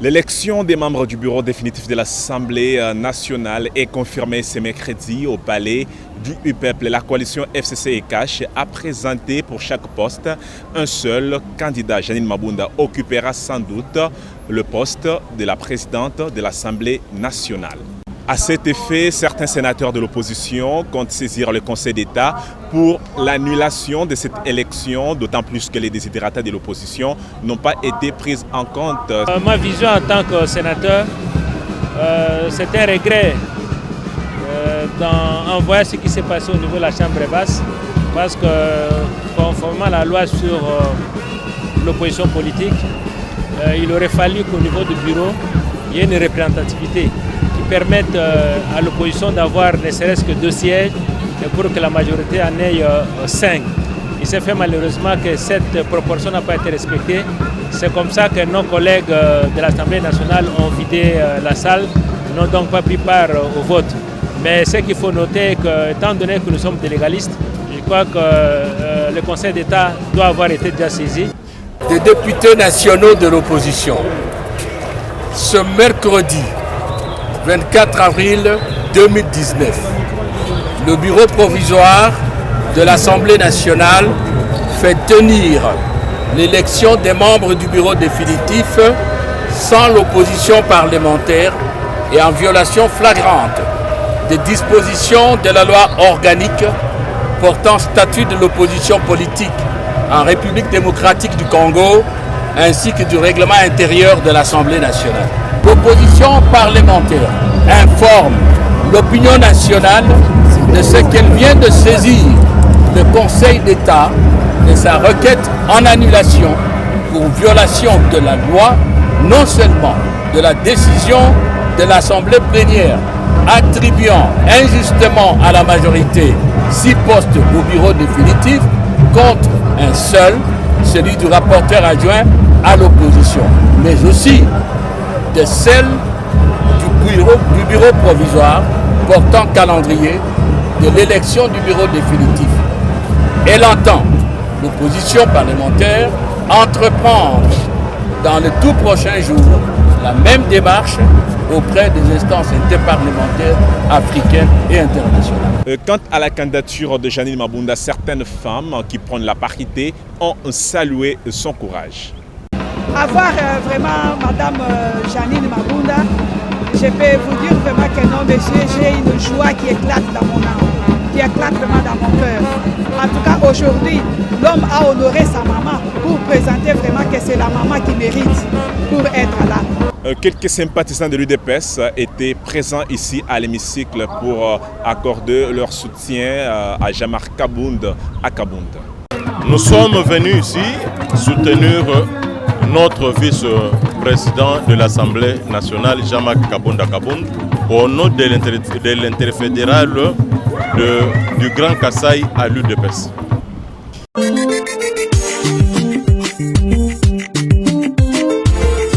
L'élection des membres du bureau définitif de l'Assemblée nationale est confirmée ce mercredi au palais du UPEPL. La coalition FCC et Cash a présenté pour chaque poste un seul candidat. Janine Mabunda occupera sans doute le poste de la présidente de l'Assemblée nationale. À cet effet, certains sénateurs de l'opposition comptent saisir le Conseil d'État pour l'annulation de cette élection, d'autant plus que les desiderata de l'opposition n'ont pas été prises en compte. Ma vision en tant que sénateur, c'est un regret en voyant ce qui s'est passé au niveau de la Chambre basse, parce que conformément à la loi sur l'opposition politique, il aurait fallu qu'au niveau du bureau, il y ait une représentativité permettre à l'opposition d'avoir ne serait-ce que 2 sièges et pour que la majorité en ait 5. Il s'est fait malheureusement que cette proportion n'a pas été respectée. C'est comme ça que nos collègues de l'Assemblée nationale ont vidé la salle, n'ont donc pas pris part au vote. Mais ce qu'il faut noter est que, étant donné que nous sommes des légalistes, je crois que le Conseil d'État doit avoir été déjà saisi. Des députés nationaux de l'opposition, ce mercredi 24 avril 2019, le bureau provisoire de l'Assemblée nationale fait tenir l'élection des membres du bureau définitif sans l'opposition parlementaire et en violation flagrante des dispositions de la loi organique portant statut de l'opposition politique en République démocratique du Congo ainsi que du règlement intérieur de l'Assemblée nationale. L'opposition parlementaire informe l'opinion nationale de ce qu'elle vient de saisir le Conseil d'État de sa requête en annulation pour violation de la loi, non seulement de la décision de l'Assemblée plénière attribuant injustement à la majorité 6 postes au bureau définitif contre un seul, celui du rapporteur adjoint à l'opposition, mais aussi de celle du bureau provisoire portant calendrier de l'élection du bureau définitif. Elle entend, l'opposition parlementaire, entreprendre dans les tout prochains jours la même démarche auprès des instances interparlementaires africaines et internationales. Quant à la candidature de Janine Mabunda, certaines femmes qui prônent la parité ont salué son courage. Avoir vraiment Madame Janine Mabunda, je peux vous dire vraiment que non, monsieur, j'ai une joie qui éclate dans mon âme, qui éclate vraiment dans mon cœur. En tout cas, aujourd'hui, l'homme a honoré sa maman pour présenter vraiment que c'est la maman qui mérite pour être là. Quelques sympathisants de l'UDPS étaient présents ici à l'hémicycle pour accorder leur soutien à Jean-Marc Kabound à Kabound. Nous sommes venus ici soutenir notre vice-président de l'Assemblée nationale, Jean-Marc Kabound Kabound, au nom de l'interfédéral du Grand Kasaï à l'UDPS.